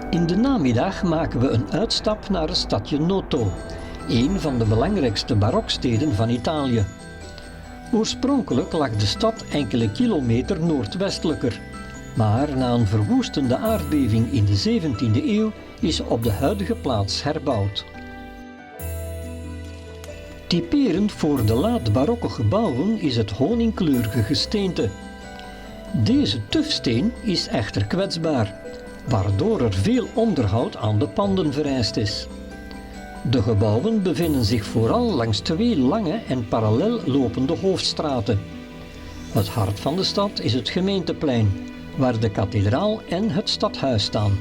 In de namiddag maken we een uitstap naar het stadje Noto, een van de belangrijkste baroksteden van Italië. Oorspronkelijk lag de stad enkele kilometer noordwestelijker, maar na een verwoestende aardbeving in de 17e eeuw is ze op de huidige plaats herbouwd. Typerend voor de laat-barokke gebouwen is het honingkleurige gesteente. Deze tufsteen is echter kwetsbaar, waardoor er veel onderhoud aan de panden vereist is. De gebouwen bevinden zich vooral langs twee lange en parallel lopende hoofdstraten. Het hart van de stad is het gemeenteplein, waar de kathedraal en het stadhuis staan.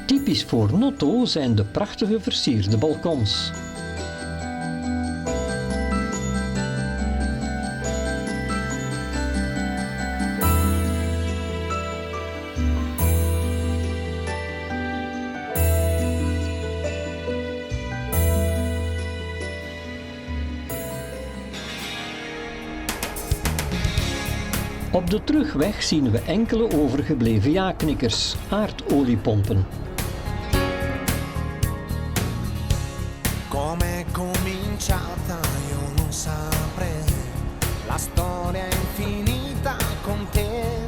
Typisch voor Noto zijn de prachtige versierde balkons. Op de terugweg zien we enkele overgebleven ja-knikkers, aardoliepompen. Come cominciata io non saprei, la storia infinita con te,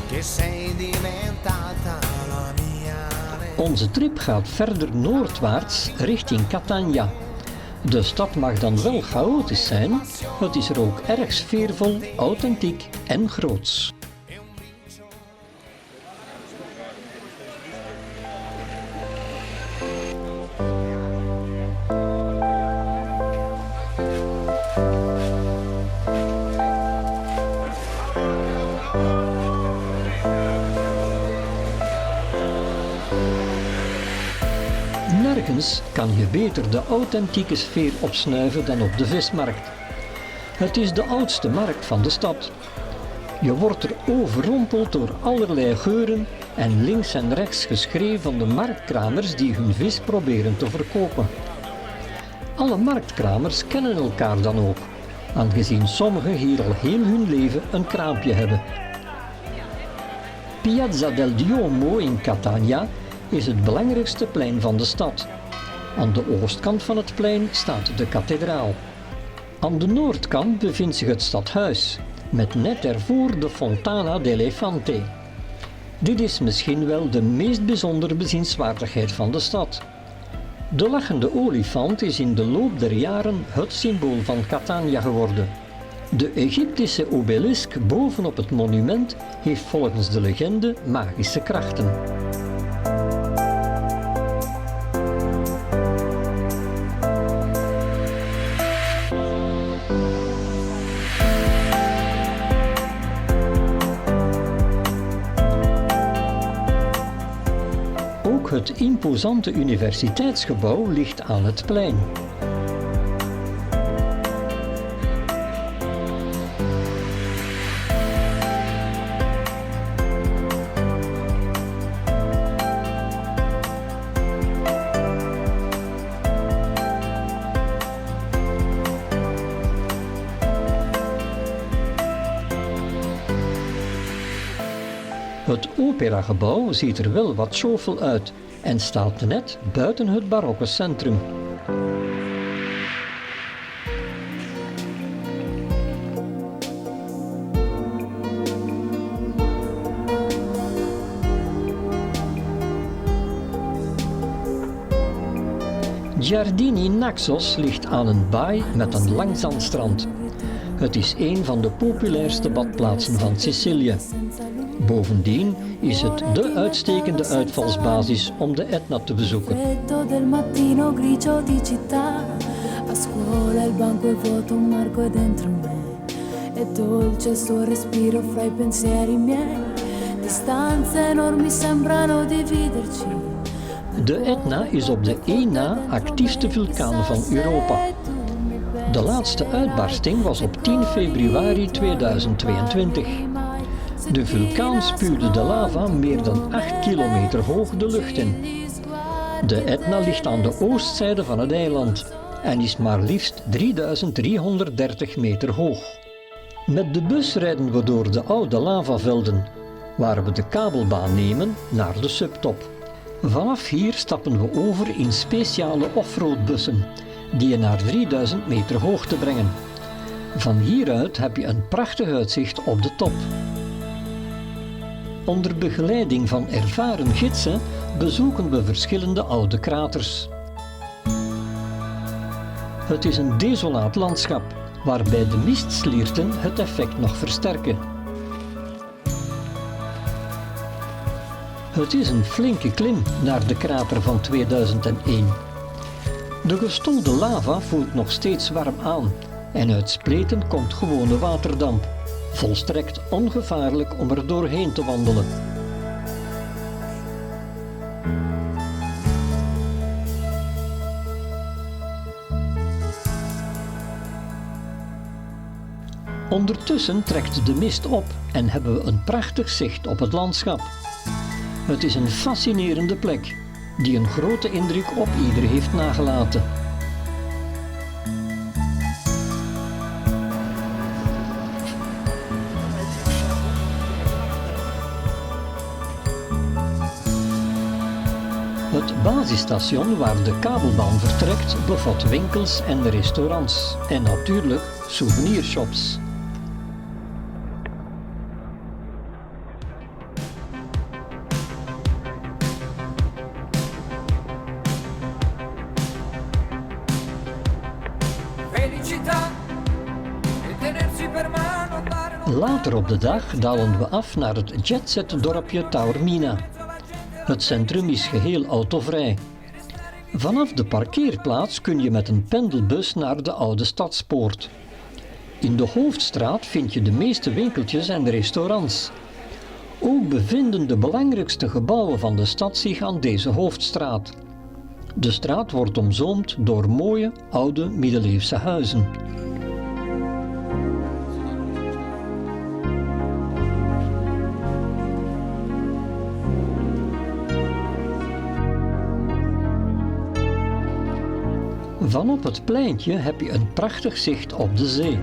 che sei diventata la mia re. Onze trip gaat verder noordwaarts richting Catania. De stad mag dan wel chaotisch zijn, het is er ook erg sfeervol, authentiek en groots. Nergens kan je beter de authentieke sfeer opsnuiven dan op de vismarkt. Het is de oudste markt van de stad. Je wordt er overrompeld door allerlei geuren en links en rechts geschreeuw van de marktkramers die hun vis proberen te verkopen. Alle marktkramers kennen elkaar dan ook, aangezien sommigen hier al heel hun leven een kraampje hebben. Piazza del Duomo in Catania is het belangrijkste plein van de stad. Aan de oostkant van het plein staat de kathedraal. Aan de noordkant bevindt zich het stadhuis, met net ervoor de Fontana dell'Elefante. Dit is misschien wel de meest bijzondere bezienswaardigheid van de stad. De lachende olifant is in de loop der jaren het symbool van Catania geworden. De Egyptische obelisk bovenop het monument heeft volgens de legende magische krachten. Ook het imposante universiteitsgebouw ligt aan het plein. Het operagebouw ziet er wel wat sjofel uit en staat net buiten het barokke centrum. Giardini Naxos ligt aan een baai met een lang zandstrand. Het is een van de populairste badplaatsen van Sicilië. Bovendien is het de uitstekende uitvalsbasis om de Etna te bezoeken. È dolce il suo respiro fra i pensieri miei. Distanze enormi sembrano dividerci. De Etna is op de één na actiefste vulkaan van Europa. De laatste uitbarsting was op 10 februari 2022. De vulkaan spuwde de lava meer dan 8 kilometer hoog de lucht in. De Etna ligt aan de oostzijde van het eiland en is maar liefst 3330 meter hoog. Met de bus rijden we door de oude lavavelden, waar we de kabelbaan nemen naar de subtop. Vanaf hier stappen we over in speciale offroadbussen, die je naar 3000 meter hoogte brengen. Van hieruit heb je een prachtig uitzicht op de top. Onder begeleiding van ervaren gidsen bezoeken we verschillende oude kraters. Het is een desolaat landschap, waarbij de mistslierten het effect nog versterken. Het is een flinke klim naar de krater van 2001. De gestolde lava voelt nog steeds warm aan en uit spleten komt gewone waterdamp. Volstrekt ongevaarlijk om er doorheen te wandelen. Ondertussen trekt de mist op en hebben we een prachtig zicht op het landschap. Het is een fascinerende plek, die een grote indruk op ieder heeft nagelaten. Het basisstation waar de kabelbaan vertrekt bevat winkels en restaurants en natuurlijk souvenirshops. Later op de dag dalen we af naar het jetset-dorpje Taormina. Het centrum is geheel autovrij. Vanaf de parkeerplaats kun je met een pendelbus naar de oude stadspoort. In de hoofdstraat vind je de meeste winkeltjes en restaurants. Ook bevinden de belangrijkste gebouwen van de stad zich aan deze hoofdstraat. De straat wordt omzoomd door mooie, oude middeleeuwse huizen. Vanop het pleintje heb je een prachtig zicht op de zee.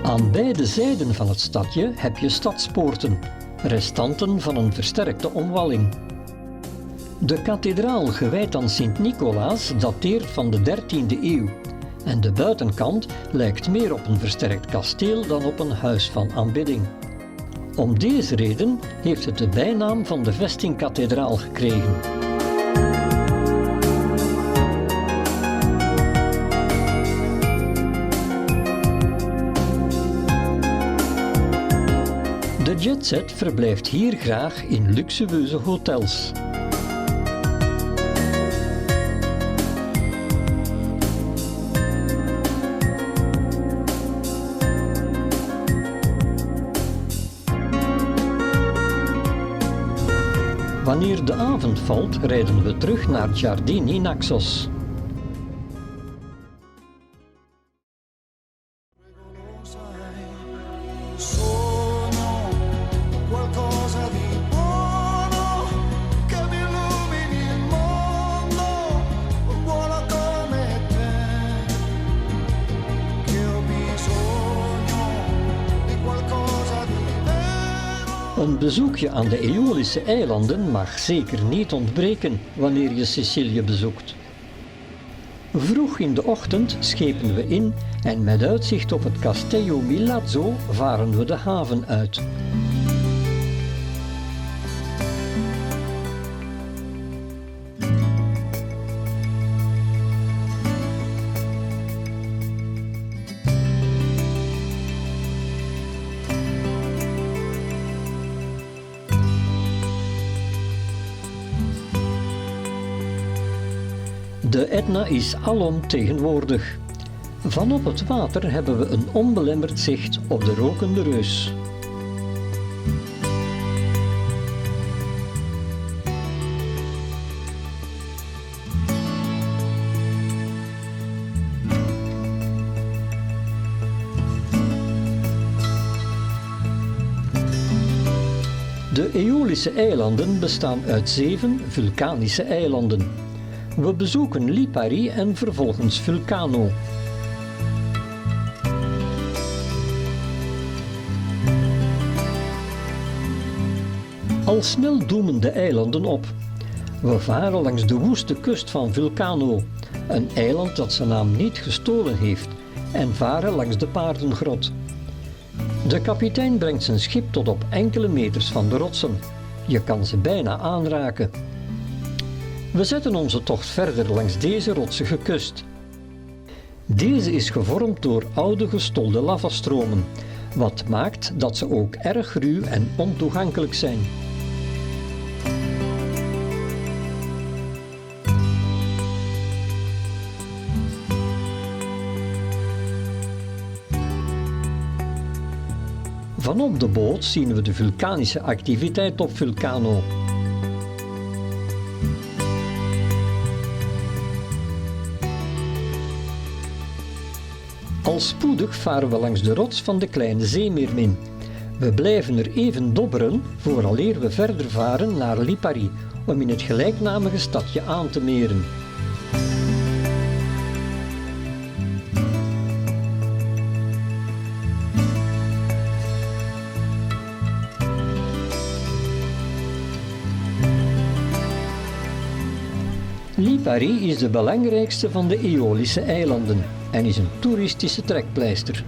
Aan beide zijden van het stadje heb je stadspoorten, restanten van een versterkte omwalling. De kathedraal gewijd aan Sint-Nicolaas dateert van de 13e eeuw en de buitenkant lijkt meer op een versterkt kasteel dan op een huis van aanbidding. Om deze reden heeft het de bijnaam van de vestingkathedraal gekregen. De jetset verblijft hier graag in luxueuze hotels. Wanneer de avond valt, rijden we terug naar Giardini Naxos. Een bezoekje aan de Aeolische eilanden mag zeker niet ontbreken wanneer je Sicilië bezoekt. Vroeg in de ochtend schepen we in en met uitzicht op het Castello Milazzo varen we de haven uit. De Etna is alom tegenwoordig. Vanop het water hebben we een onbelemmerd zicht op de rokende reus. De Aeolische eilanden bestaan uit 7 vulkanische eilanden. We bezoeken Lipari en vervolgens Vulcano. Al snel doemen de eilanden op. We varen langs de woeste kust van Vulcano, een eiland dat zijn naam niet gestolen heeft, en varen langs de paardengrot. De kapitein brengt zijn schip tot op enkele meters van de rotsen. Je kan ze bijna aanraken. We zetten onze tocht verder langs deze rotsige kust. Deze is gevormd door oude gestolde lavastromen, wat maakt dat ze ook erg ruw en ontoegankelijk zijn. Vanop de boot zien we de vulkanische activiteit op Vulcano. Al spoedig varen we langs de rots van de kleine Zeemeermin. We blijven er even dobberen vooraleer we verder varen naar Lipari om in het gelijknamige stadje aan te meren. Lipari is de belangrijkste van de Aeolische eilanden en is een toeristische trekpleister.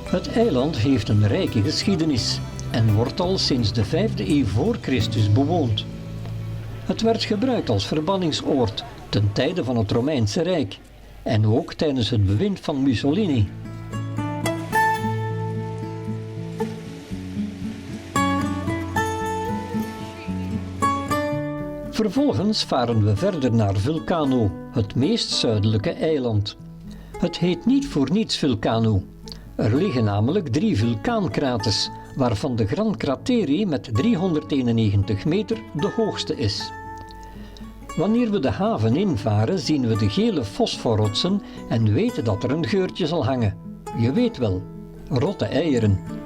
Het eiland heeft een rijke geschiedenis en wordt al sinds de 5e eeuw voor Christus bewoond. Het werd gebruikt als verbanningsoord ten tijde van het Romeinse Rijk en ook tijdens het bewind van Mussolini. Vervolgens varen we verder naar Vulcano, het meest zuidelijke eiland. Het heet niet voor niets Vulcano. Er liggen namelijk 3 vulkaankraters, waarvan de Gran Crateri met 391 meter de hoogste is. Wanneer we de haven invaren, zien we de gele fosforrotsen en weten dat er een geurtje zal hangen. Je weet wel, rotte eieren.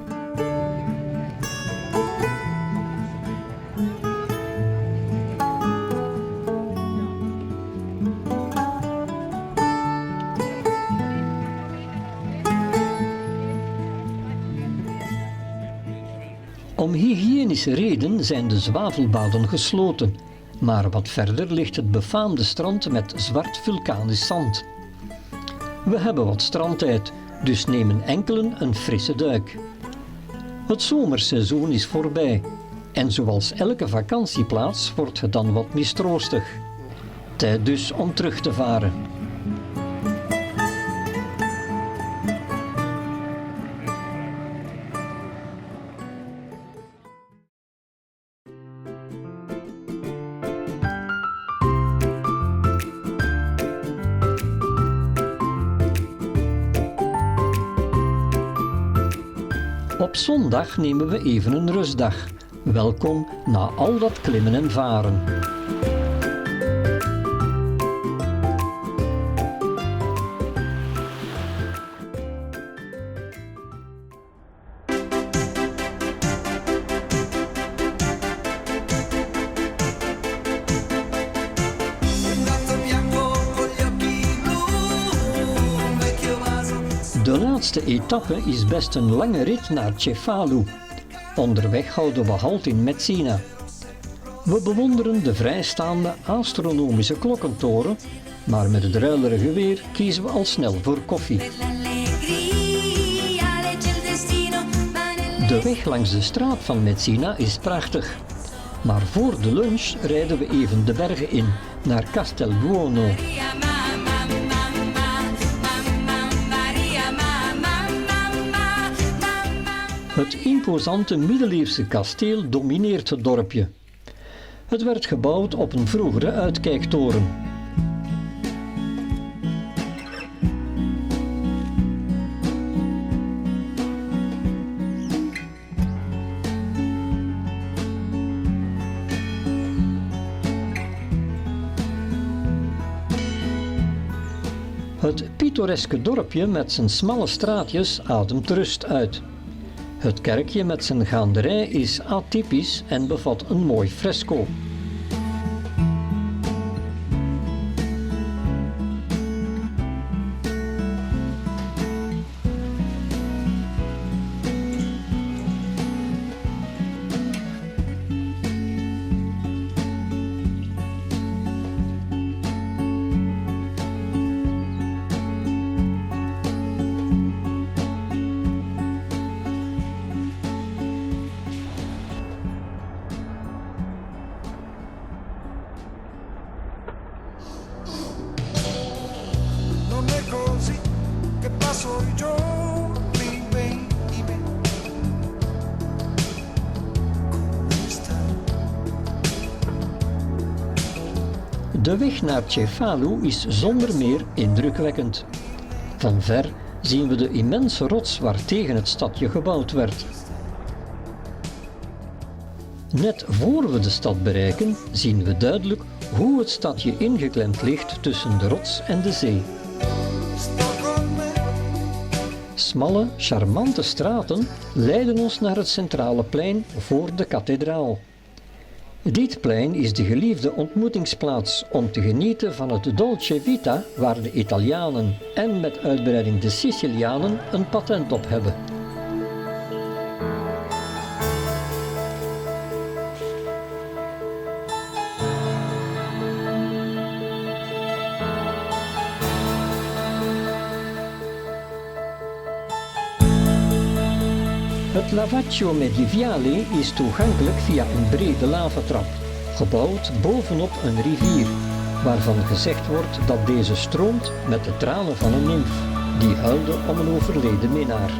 Om hygiënische redenen zijn de zwavelbaden gesloten, maar wat verder ligt het befaamde strand met zwart vulkanisch zand. We hebben wat strandtijd, dus nemen enkelen een frisse duik. Het zomerseizoen is voorbij en zoals elke vakantieplaats wordt het dan wat mistroostig. Tijd dus om terug te varen. Op zondag nemen we even een rustdag. Welkom na al dat klimmen en varen. De laatste etappe is best een lange rit naar Cefalu. Onderweg houden we halt in Messina. We bewonderen de vrijstaande astronomische klokkentoren, maar met het ruilerige weer kiezen we al snel voor koffie. De weg langs de straat van Messina is prachtig. Maar voor de lunch rijden we even de bergen in, naar Castelbuono. Het imposante middeleeuwse kasteel domineert het dorpje. Het werd gebouwd op een vroegere uitkijktoren. Het pittoreske dorpje met zijn smalle straatjes ademt rust uit. Het kerkje met zijn gaanderij is atypisch en bevat een mooi fresco. Non è così che passo i giorni, baby. Come stai? De weg naar Cefalu is zonder meer indrukwekkend. Van ver zien we de immense rots waartegen het stadje gebouwd werd. Net voor we de stad bereiken, zien we duidelijk hoe het stadje ingeklemd ligt tussen de rots en de zee. Sto con me. Smalle, charmante straten leiden ons naar het centrale plein voor de kathedraal. Dit plein is de geliefde ontmoetingsplaats om te genieten van het Dolce Vita waar de Italianen en met uitbreiding de Sicilianen een patent op hebben. Het Lavaccio Medievale is toegankelijk via een brede lavatrap, gebouwd bovenop een rivier, waarvan gezegd wordt dat deze stroomt met de tranen van een nimf, die huilde om een overleden minnaar.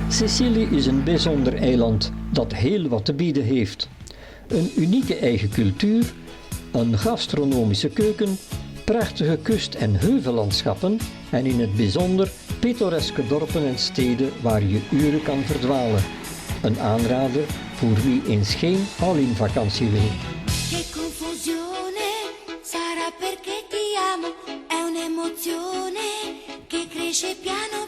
Sicilië is een bijzonder eiland dat heel wat te bieden heeft. Een unieke eigen cultuur, een gastronomische keuken, prachtige kust- en heuvellandschappen en in het bijzonder pittoreske dorpen en steden waar je uren kan verdwalen. Een aanrader voor wie eens geen all-in vakantie wil. Che confusione, sarà perché ti amo, è un'emozione che cresce piano